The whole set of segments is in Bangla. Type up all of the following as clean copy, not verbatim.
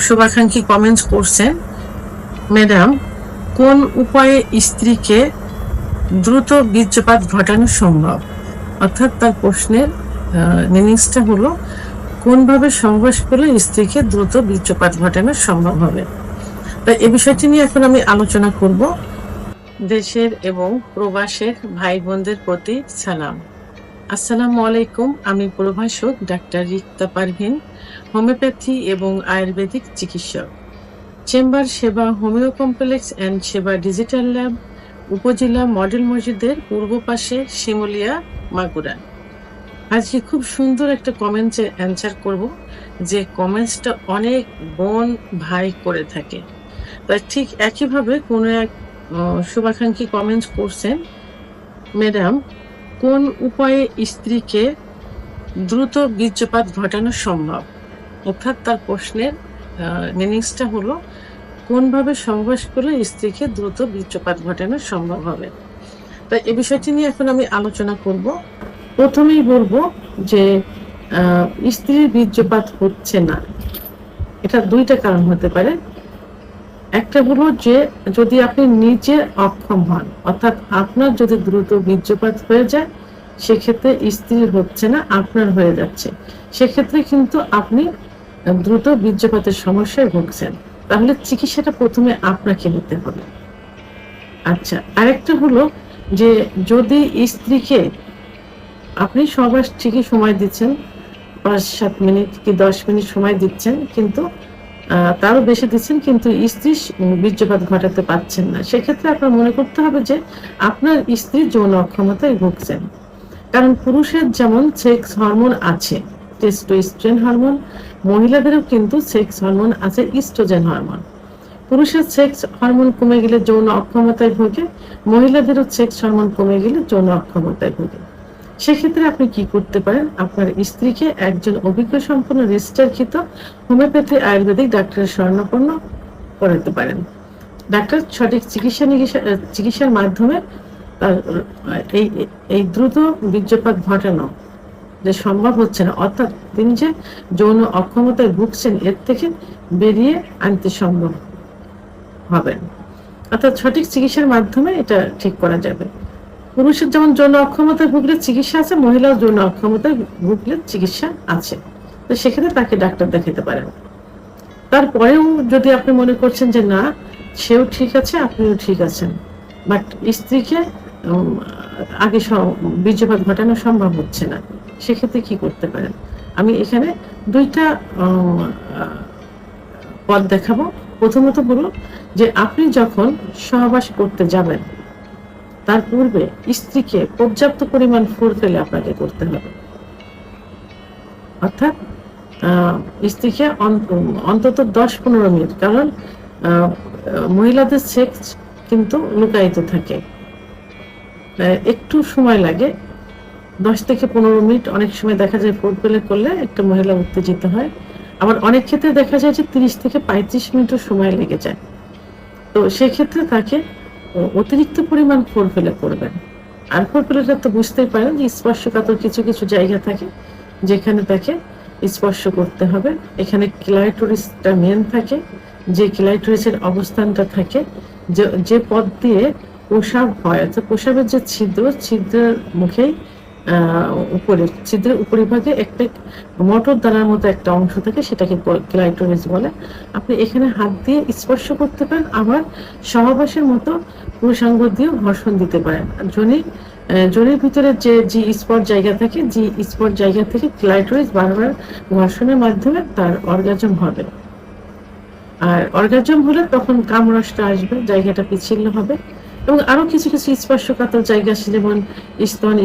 শুভাকাঙ্ক্ষী কমেন্টস করছেন, ম্যাডাম কোন উপায়ে স্ত্রীকে দ্রুত বীর্যপাত ঘটানো সম্ভব? অর্থাৎ তার প্রশ্নের মিনিংসটা হলো কোনভাবে সহবাস করলে স্ত্রীকে দ্রুত বীর্যপাত ঘটানো সম্ভব হবে। তাই এই বিষয়টি নিয়ে এখন আমি আলোচনা করব। দেশের এবং প্রবাসের ভাই বোনদের প্রতি সালাম। আসসালামু আলাইকুম। আমি প্রভাষক ডাক্তার রিক্তা পারভিন, হোমিওপ্যাথি এবং আয়ুর্বেদিক চিকিৎসক, চেম্বার সেবা, হোমিও কমপ্লেক্স অ্যান্ড সেবা ডিজিটাল ল্যাব, উপজেলা মডেল মসজিদের পূর্ব পাশে, শিমুলিয়া, মাগুরা। আজকে খুব সুন্দর একটা কমেন্টে অ্যান্সার করব, যে কমেন্টসটা অনেক বোন ভাই করে থাকে। তাই ঠিক একইভাবে কোনো এক শুভাকাঙ্ক্ষী কমেন্টস করছেন, ম্যাডাম কোন উপায়ে স্ত্রীকে দ্রুত বীর্যপাত ঘটানো সম্ভব? অর্থাৎ তার প্রশ্নের মিনিংসটা হলো কোনভাবে সহবাস করলে স্ত্রীকে দ্রুত বীর্যপাত ঘটানো সম্ভব হবে। তাই এই বিষয়টি নিয়ে এখন আমি আলোচনা করব। প্রথমেই বলবো যে স্ত্রীর বীর্যপাত হচ্ছে না, এটা দুইটা কারণ হতে পারে। একটা হলো যে যদি আপনি নিজে অক্ষম হন, অর্থাৎ আপনার যদি দ্রুত বীর্যপাত হয়ে যায়, সেক্ষেত্রে স্ত্রীর হচ্ছে না, আপনার হয়ে যাচ্ছে, সেক্ষেত্রে কিন্তু আপনি দ্রুত বীর্যপাতের সমস্যায় ভুগছেন। তাহলে চিকিৎসাটা প্রথমে আপনাকে নিতে হবে। আচ্ছা, আরেকটা হলো যে যদি স্ত্রীকে আপনি সহবাস ঠিকই সময় দিচ্ছেন, 5-7 মিনিট কি 10 মিনিট সময় দিচ্ছেন, কিন্তু তারও বেশি দিচ্ছেন, কিন্তু স্ত্রী বীর্যপাত ঘটাতে পারছেন না, সেক্ষেত্রে আপনার মনে করতে হবে যে আপনার স্ত্রী যৌন অক্ষমতায় ভুগছেন। কারণ পুরুষের যেমন সেক্স হরমোন আছে, টেস্টোস্টেরন হরমোন, মহিলাদেরও কিন্তু সেক্স হরমোন আছে, ইস্ট্রোজেন হরমোন। পুরুষের সেক্স হরমোন কমে গেলে যৌন অক্ষমতায় ভোগে, মহিলাদেরও সেক্স হরমোন কমে গেলে যৌন অক্ষমতায় ভোগে। সেক্ষেত্রে আপনি কি করতে পারেন? আপনার স্ত্রীকে একজন অভিজ্ঞ সম্পন্ন রেজিস্টারকৃত হোমিওপ্যাথি আয়ুর্বেদিক ডাক্তারের শরণাপন্ন করাতে পারেন। ডাক্তার সঠিক চিকিৎসার মাধ্যমে এই দ্রুত বীর্যপাত ঘটানো যে সম্ভব হচ্ছে না, অর্থাৎ তিনি যে যৌন অক্ষমতায় ভুগছেন, এর থেকে বেরিয়ে আনতে সম্ভব হবেন। অর্থাৎ সঠিক চিকিৎসার মাধ্যমে এটা ঠিক করা যাবে। পুরুষের যেমন যৌন অক্ষমতায় ভুগলে চিকিৎসা আছে, মহিলাও যৌন অক্ষমতায় ভুগলে চিকিৎসা আছে, তো সেক্ষেত্রে তাকে ডাক্তার দেখাতে পারেন। তারপরেও যদি আপনি মনে করছেন যে না, সেও ঠিক আছে, আপনিও ঠিক আছেন, বাট স্ত্রীকে আগে বীর্যপাত ঘটানো সম্ভব হচ্ছে না, সেক্ষেত্রে কি করতে পারেন? আমি এখানে দুইটা পথ দেখাবো। প্রথমত বলুন যে আপনি যখন সহবাস করতে যাবেন, তার পূর্বে স্ত্রীকে পর্যাপ্ত পরিমাণ ফোরফেলে আপনাকে করতে হবে। অর্থাৎ স্ত্রীকে অন্তত 10-15 মিনিট, কারণ মহিলাদের সেক্স কিন্তু লুকায়িত থাকে, একটু সময় লাগে, 10 থেকে 15 মিনিট। অনেক সময় দেখা যায় ফোরফেলে করলে একটা মহিলা উত্তেজিত হয়, আবার অনেক ক্ষেত্রে দেখা যায় যে 30 থেকে 35 মিনিটও সময় লেগে যায়। তো সেক্ষেত্রে তাকে অতিরিক্ত পরিমাণ ফোরফেলে করবেন। আর ফোরফেলেটা তো বুঝতেই পারেন যে স্পর্শকাতর কিছু কিছু জায়গা থাকে যেখানে তাকে স্পর্শ করতে হবে। এখানে ক্লাইটোরিসটা মেন থাকে, যে ক্লাইটোরিসের অবস্থানটা থাকে, যে পথ দিয়ে প্রসাব হয়, অর্থাৎ প্রসাবের যে ছিদ্রের মুখেই ছিদ্রের উপরিভাগে একটা মোটর দানার মতো একটা অংশ থাকে, সেটাকে ক্লাইটোরিস বলে। আপনি এখানে হাত দিয়ে স্পর্শ করতে পারেন, আবার সহবাসের মতো পুরুষাঙ্গ দিয়েও ঘর্ষণ দিতে পারেন। যোনির ভিতরে যে স্পট জায়গা থাকে, স্পট জায়গা থেকে ক্লাইটোরিস বারবার ঘর্ষণের মাধ্যমে তার অর্গাজম হবে। আর অর্গাজম হলে তখন কামরসটা আসবে, জায়গাটা পিচ্ছিল হবে। এবং আরো কিছু কিছু স্পর্শকাতর জায়গা আছে, যেমন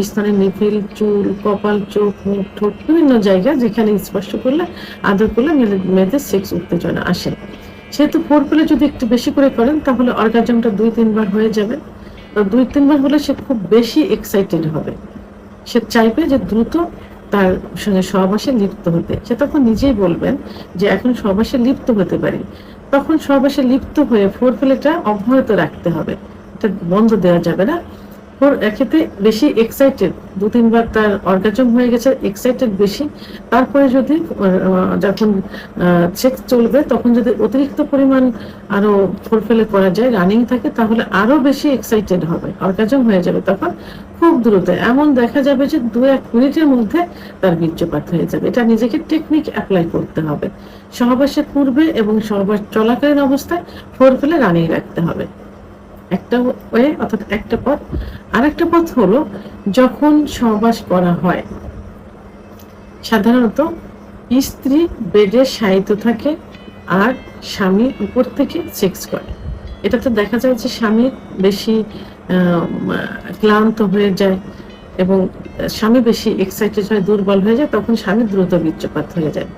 স্তনের নিফিল, চুল, কপাল, চোখ, মুখ, ঠোঁট, বিভিন্ন জায়গা যেখানে স্পর্শ করলে, আদর করলে মেয়েদের সেক্স উত্তেজনা আসে। সেহেতু ফোরপ্লে যদি একটু বেশি করে করেন, তাহলে অর্গাজমটা 2-3 বার হয়ে যাবে। 2-3 বার হলে সে খুব বেশি এক্সাইটেড হবে, সে চাইবে যে দ্রুত তার সঙ্গে সহবাসে লিপ্ত হতে। সে তখন নিজেই বলবেন যে এখন সহবাসে লিপ্ত হতে পারি। তখন সহবাসে লিপ্ত হয়ে ফোরপ্লেটা অব্যাহত রাখতে হবে, এটা বন্ধ দেওয়া যাবে না। একেতে বেশি এক্সাইটেড, 2-3 বার তার অর্গাজম হয়ে গেছে, এক্সাইটেড বেশি, তারপরে যদি যখন সেক্স চলবে তখন যদি অতিরিক্ত পরিমাণ আরো ফোরফেলে করা যায়, রানিং থাকে, তাহলে আরো বেশি এক্সাইটেড হবে, অর্গাজম হয়ে যাবে তখন খুব দ্রুত। এমন দেখা যাবে যে 2-1 মিনিটের মধ্যে তার বীর্যপাত হয়ে যাবে। এটা নিজেকে টেকনিক অ্যাপ্লাই করতে হবে। সহবাসের পূর্বে এবং সহবাস চলাকালীন অবস্থায় ফোরফেলে রানিং রাখতে হবে, একটা ওয়ে অর্থাৎ একটা পথ। আরেকটা পথ হলো যখন সহবাস করা হয়, সাধারণত স্ত্রী বেডে শায়িত থাকে আর স্বামী উপর থেকে সেক্স করে। এটাতে দেখা যায় যে স্বামী বেশি ক্লান্ত হয়ে যায় এবং স্বামী বেশি এক্সাইটেড হয়, দুর্বল হয়ে যায়, তখন স্বামী দ্রুত বীর্যপাত হয়ে যায়।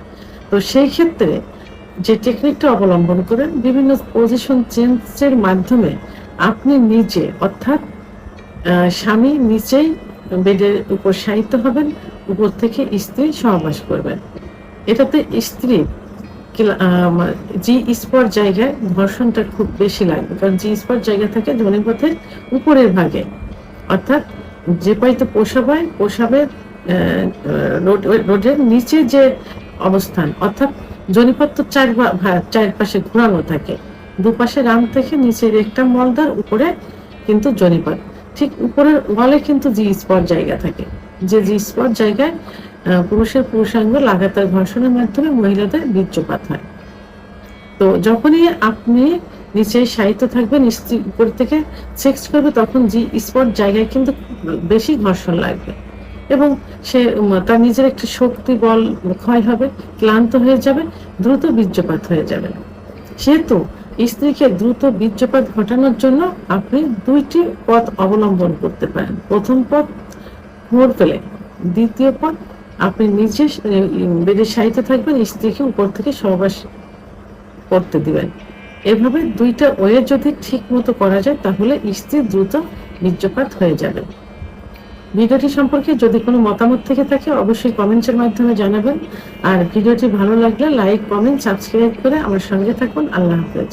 তো সেই ক্ষেত্রে যে টেকনিকটা অবলম্বন করেন, বিভিন্ন পজিশন চেঞ্জের মাধ্যমে আপনি নিজে অর্থাৎ স্বামী নিচেই বেডের উপর শায়িত হবেন, উপর থেকে স্ত্রী সহবাস করবেন। এটাতে স্ত্রী জি স্পট জায়গায় ঘর্ষণটা খুব বেশি লাগবে, কারণ জি স্পট জায়গা থেকে যোনিপথের উপরের ভাগে, অর্থাৎ যে পাইতে পোষাবের রোডের নিচে যে অবস্থান, অর্থাৎ যোনিপথ তো চারপাশে ঘোরানো থাকে, দুপাশে রাম থেকে নিচে একটা মলদার, উপরে কিন্তু যোনিপথ, ঠিক উপরের ওয়ালে কিন্তু জি স্পট জায়গা থাকে, যে জি স্পট জায়গায় পুরুষের পুরুষাঙ্গ লাগাতার ঘর্ষণের মাধ্যমে মহিলাদের বীর্যপাত হয়। তো যখনই আপনি নিচে শায়িত থাকবেন, স্ত্রী উপর থেকে সেক্স করবে, তখন জি স্পট জায়গায় কিন্তু বেশি ঘর্ষণ লাগবে এবং সে তার নিজের একটি শক্তি বল ক্ষয় হবে, ক্লান্ত হয়ে যাবে, দ্রুত বীর্যপাত হয়ে যাবে। সেহেতু স্ত্রীকে দ্রুত বীর্যপাত ঘটানোর জন্য আপনি 2টি পথ অবলম্বন করতে পারেন। প্রথম পথ ফোরপ্লে, দ্বিতীয় পথ আপনি নিজে বেডে শায়িত থাকবেন, স্ত্রীকে উপর থেকে সহবাস করতে দিবেন। এভাবে 2টা ওয়ে যদি ঠিক মতো করা যায়, তাহলে স্ত্রী দ্রুত বীর্যপাত হয়ে যাবে। ভিডিওটি সম্পর্কে যদি কোনো মতামত থেকে থাকে অবশ্যই কমেন্টের মাধ্যমে জানাবেন। আর ভিডিওটি ভালো লাগলে লাইক, কমেন্ট, সাবস্ক্রাইব করে আমার সঙ্গে থাকুন। আল্লাহ হাফেজ।